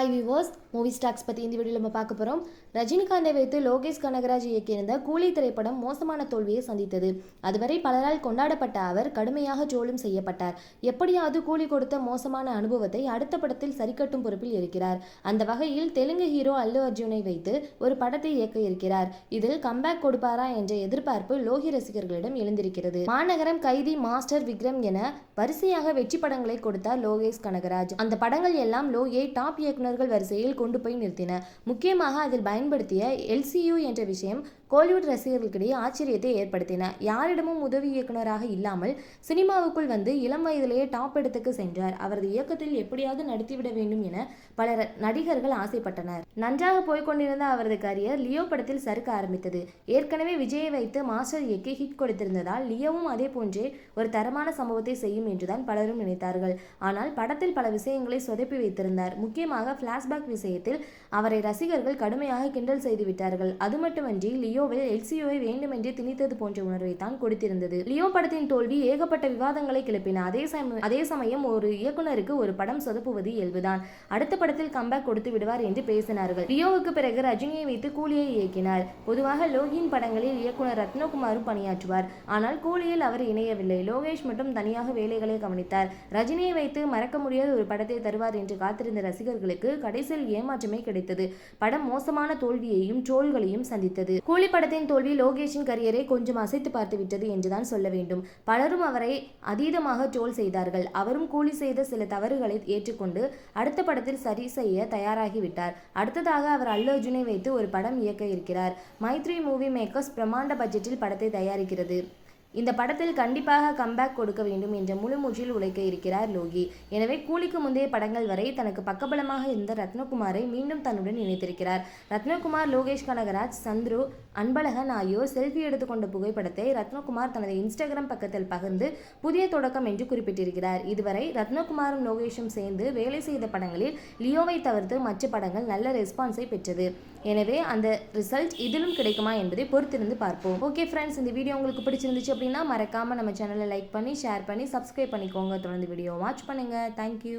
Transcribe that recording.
Hi viewers, movie stocks பற்றி இந்த வீடியோவில் நம்ம பார்க்க போகிறோம். ரஜினிகாந்தை வைத்து லோகேஷ் கனகராஜ் இயக்கியிருந்த கூலி திரைப்படம் மோசமான தோல்வியை சந்தித்தது. அதுவரை பலரால் கொண்டாடப்பட்ட அவர் கடுமையாக ட்ரோலும் செய்யப்பட்டார். எப்படியாவது கூலி கொடுத்த மோசமான அனுபவத்தை அடுத்த படத்தில் சரிக்கட்டும் பொறுப்பில் இருக்கிறார். அந்த வகையில் தெலுங்கு ஹீரோ அல்லு அர்ஜுனை வைத்து ஒரு படத்தை இயக்க இருக்கிறார். இதில் கம்பேக் கொடுப்பாரா என்ற எதிர்பார்ப்பு லோகி ரசிகர்களிடம் எழுந்திருக்கிறது. மாநகரம், கைதி, மாஸ்டர், விக்ரம் என வரிசையாக வெற்றி படங்களை கொடுத்தார் லோகேஷ் கனகராஜ். அந்த படங்கள் எல்லாம் லோகியை டாப் இயக்குனர் வரிசையில் கொண்டு போய் நிறுத்தின. முக்கியமாக அதில் பயன்படுத்திய LCU என்ற விஷயம் கோலிவுட் ரசிகர்களுக்கிடையே ஆச்சரியத்தை ஏற்படுத்தின. யாரிடமும் உதவி இயக்குநராக இல்லாமல் சினிமாவுக்குள் வந்து இளம் வயதிலேயே டாப் இடத்துக்கு சென்றார். அவரது இயக்கத்தில் எப்படியாவது நடித்துவிட வேண்டும் என பல நடிகர்கள் ஆசைப்பட்டனர். நன்றாக போய்கொண்டிருந்த அவரது கரியர் லியோ படத்தில் சறுக்க ஆரம்பித்தது. ஏற்கனவே விஜயை வைத்து மாஸ்டர் இயக்கி ஹிட் கொடுத்திருந்ததால் லியோவும் அதே போன்றே ஒரு தரமான சம்பவத்தை செய்யும் என்றுதான் பலரும் நினைத்தார்கள். ஆனால் படத்தில் பல விஷயங்களை சொதப்பி வைத்திருந்தார். முக்கியமாக பிளாஷ்பேக் விஷயத்தில் அவரை ரசிகர்கள் கடுமையாக கிண்டல் செய்து விட்டார்கள். அது மட்டுமன்றி லியோவில் LCUவை வேண்டுமென்றே திணித்தது போன்ற உணர்வை தான் கொடுத்திருந்தது. லியோ படத்தின் தோல்வி ஏகப்பட்ட விவாதங்களை கிளப்பின. அதே சமயம் ஒரு இயக்குனருக்கு ஒரு படம் சொதப்புவது இயல்புதான். அடுத்த படத்தில் கம்பேக் கொடுத்து விடுவார் என்று பேசினார்கள். லியோவுக்கு பிறகு ரஜினியை வைத்து கூலியை இயக்கினார். பொதுவாக லோகியின் படங்களில் இயக்குனர் ரத்னகுமாரும் பணியாற்றுவார். ஆனால் கூலியில் அவர் இணையவில்லை. லோகேஷ் மட்டும் தனியாக வேலைகளை கவனித்தார். ரஜினியை வைத்து மறக்க முடியாத ஒரு படத்தை தருவார் என்று காத்திருந்த ரசிகர்களுக்கு கடைசியில் ஏமாற்றமே கிடைத்தது. படம் மோசமான தோல்வியையும் ட்ரோல்களையும் சந்தித்தது. கூலி படத்தின் தோல்வி லோகேஷின் கரியரை கொஞ்சம் அசைத்து பார்த்து விட்டது என்றுதான் சொல்ல வேண்டும். பலரும் அவரை அதீதமாக ட்ரோல் செய்தார்கள். அவரும் கூலி செய்த சில தவறுகளை ஏற்றுக்கொண்டு அடுத்த படத்தில் சரி செய்ய தயாராகிவிட்டார். அடுத்ததாக அவர் அல்லு அர்ஜுனை வைத்து ஒரு படம் இயக்க இருக்கிறார். மைத்ரி மூவி மேக்கர்ஸ் பிரம்மாண்ட பட்ஜெட்டில் படத்தை தயாரிக்கிறது. இந்த படத்தில் கண்டிப்பாக கம்பேக் கொடுக்க வேண்டும் என்ற முழு மூச்சில் உழைக்க இருக்கிறார் லோகி. எனவே கூலிக்கு முந்தைய படங்கள் வரை தனக்கு பக்கபலமாக இருந்த ரத்னகுமாரை மீண்டும் தன்னுடன் இணைத்திருக்கிறார். ரத்னகுமார், லோகேஷ் கனகராஜ், சந்துரு, அன்பழகன் ஆகியோர் செல்ஃபி எடுத்துக்கொண்ட புகைப்படத்தை ரத்னகுமார் தனது இன்ஸ்டாகிராம் பக்கத்தில் பகிர்ந்து புதிய தொடக்கம் என்று குறிப்பிட்டிருக்கிறார். இதுவரை ரத்னகுமாரும் லோகேஷும் சேர்ந்து வேலை செய்த படங்களில் லியோவை தவிர்த்து மற்ற படங்கள் நல்ல ரெஸ்பான்ஸை பெற்றது. எனவே அந்த ரிசல்ட் இதிலும் கிடைக்குமா என்பதை பொறுத்திருந்து பார்ப்போம். ஓகே ஃப்ரெண்ட்ஸ், இந்த வீடியோ உங்களுக்கு பிடிச்சிருந்துச்சு அப்படின்னா மறக்காம நம்ம சேனலை லைக் பண்ணி, ஷேர் பண்ணி, சப்ஸ்கிரைப் பண்ணிக்கோங்க. தொடர்ந்து வீடியோ வாட்ச் பண்ணுங்க. தேங்க்யூ.